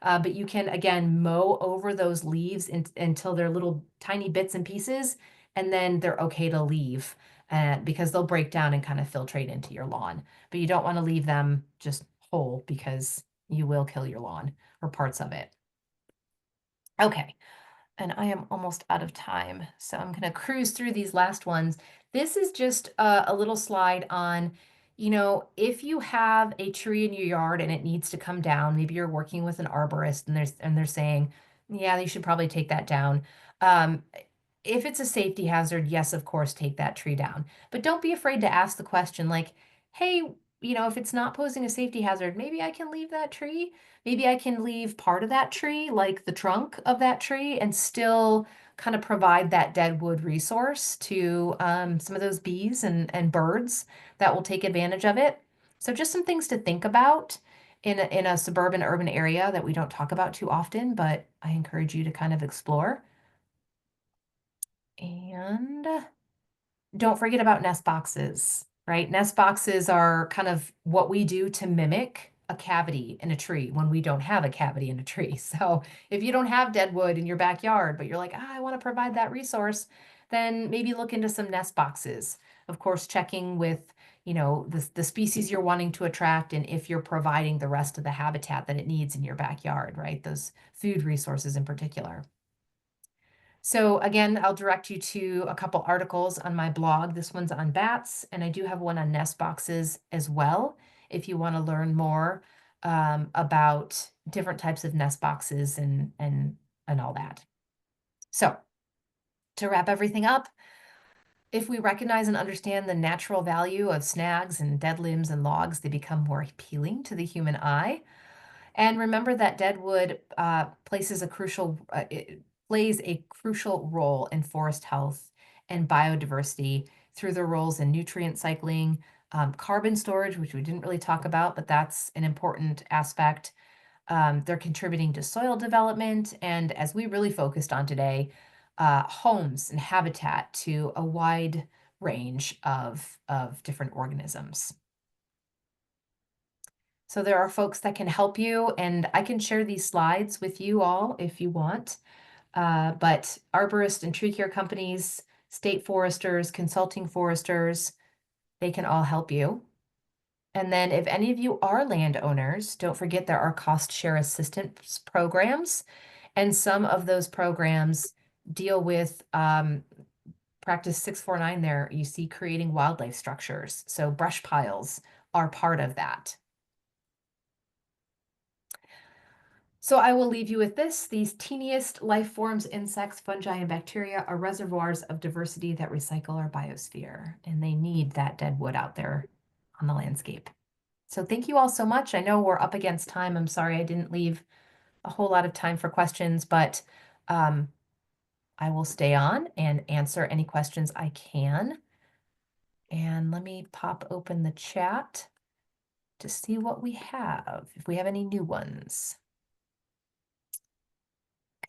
But you can, again, mow over those leaves until they're little tiny bits and pieces, and then they're okay to leave because they'll break down and kind of filtrate into your lawn. But you don't want to leave them just whole because you will kill your lawn or parts of it. Okay, and I am almost out of time, so I'm going to cruise through these last ones. This is just a little slide on, if you have a tree in your yard and it needs to come down, maybe you're working with an arborist and they're saying, yeah, you should probably take that down. Um, if it's a safety hazard, yes, of course, take that tree down. But don't be afraid to ask the question like, hey, if it's not posing a safety hazard, maybe I can leave that tree. Maybe I can leave part of that tree, like the trunk of that tree, and still kind of provide that dead wood resource to some of those bees and birds that will take advantage of it. So just some things to think about in a suburban urban area that we don't talk about too often, but I encourage you to kind of explore. And don't forget about nest boxes, right? Nest boxes are kind of what we do to mimic a cavity in a tree when we don't have a cavity in a tree. So if you don't have dead wood in your backyard, but you're like, I want to provide that resource, then maybe look into some nest boxes. Of course, checking with, the species you're wanting to attract and if you're providing the rest of the habitat that it needs in your backyard, right? Those food resources in particular. So again, I'll direct you to a couple articles on my blog. This one's on bats, and I do have one on nest boxes as well, if you want to learn more about different types of nest boxes and all that. So to wrap everything up, if we recognize and understand the natural value of snags and dead limbs and logs, they become more appealing to the human eye. And remember that deadwood plays a crucial role in forest health and biodiversity through their roles in nutrient cycling, carbon storage, which we didn't really talk about, but that's an important aspect. They're contributing to soil development, and as we really focused on today, homes and habitat to a wide range of different organisms. So there are folks that can help you, and I can share these slides with you all if you want. But arborists and tree care companies, state foresters, consulting foresters, they can all help you. And then if any of you are landowners, don't forget there are cost share assistance programs. And some of those programs deal with practice 649 there. You see creating wildlife structures. So brush piles are part of that. So I will leave you with this. These teeniest life forms, insects, fungi, and bacteria are reservoirs of diversity that recycle our biosphere, and they need that dead wood out there on the landscape. So thank you all so much. I know we're up against time. I'm sorry I didn't leave a whole lot of time for questions, but I will stay on and answer any questions I can. And let me pop open the chat to see what we have, if we have any new ones.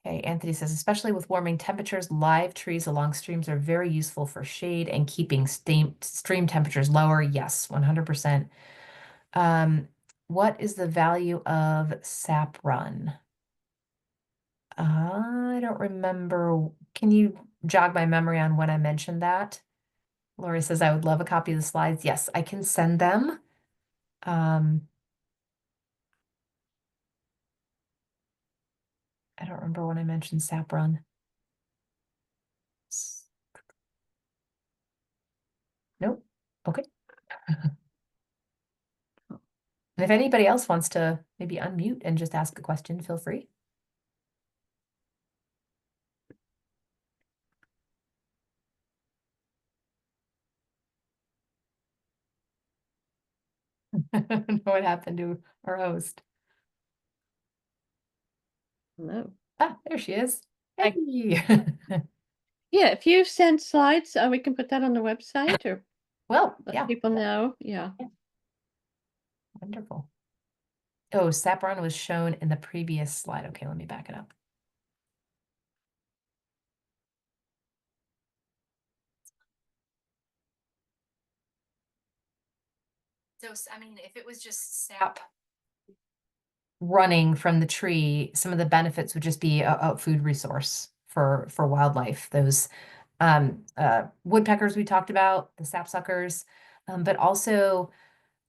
Okay, Anthony says, especially with warming temperatures, live trees along streams are very useful for shade and keeping stream temperatures lower. Yes, 100%. What is the value of sap run? I don't remember. Can you jog my memory on when I mentioned that? Lori says, I would love a copy of the slides. Yes, I can send them. I don't remember when I mentioned sap run. Nope. Okay. And if anybody else wants to maybe unmute and just ask a question, feel free. Know what happened to our host. Hello. Ah, there she is. Hi. Hey. Yeah, if you send slides, we can put that on the website or Well, let yeah, people know. Yeah. wonderful. Oh, Sapron was shown in the previous slide. Okay, let me back it up. So, I mean, if it was just sap running from the tree, some of the benefits would just be a food resource for wildlife. Those woodpeckers we talked about, the sapsuckers, but also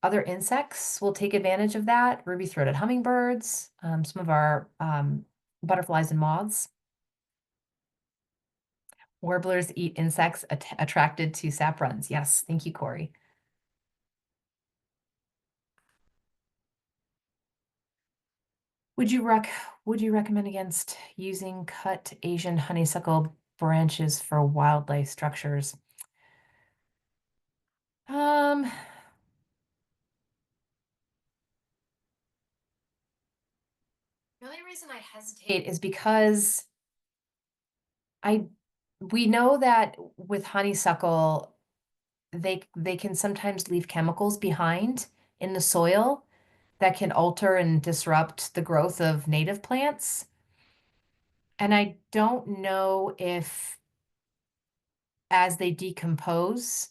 other insects will take advantage of that. Ruby-throated hummingbirds, some of our butterflies and moths. Warblers eat insects attracted to sap runs. Yes, thank you, Corey. Would you recommend against using cut Asian honeysuckle branches for wildlife structures? The only reason I hesitate is because I we know that with honeysuckle, they can sometimes leave chemicals behind in the soil that can alter and disrupt the growth of native plants. And I don't know if as they decompose,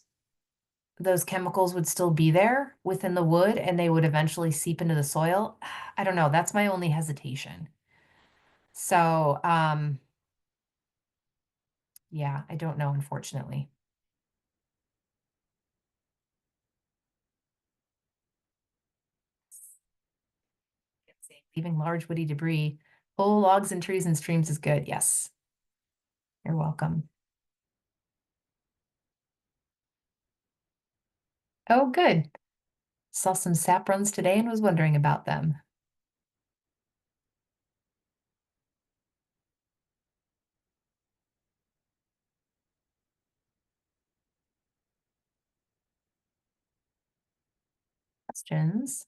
those chemicals would still be there within the wood and they would eventually seep into the soil. I don't know. That's my only hesitation. So, yeah, I don't know, unfortunately. Leaving large woody debris, whole logs and trees and streams is good. Yes, you're welcome. Oh, good. Saw some sap runs today and was wondering about them. Questions?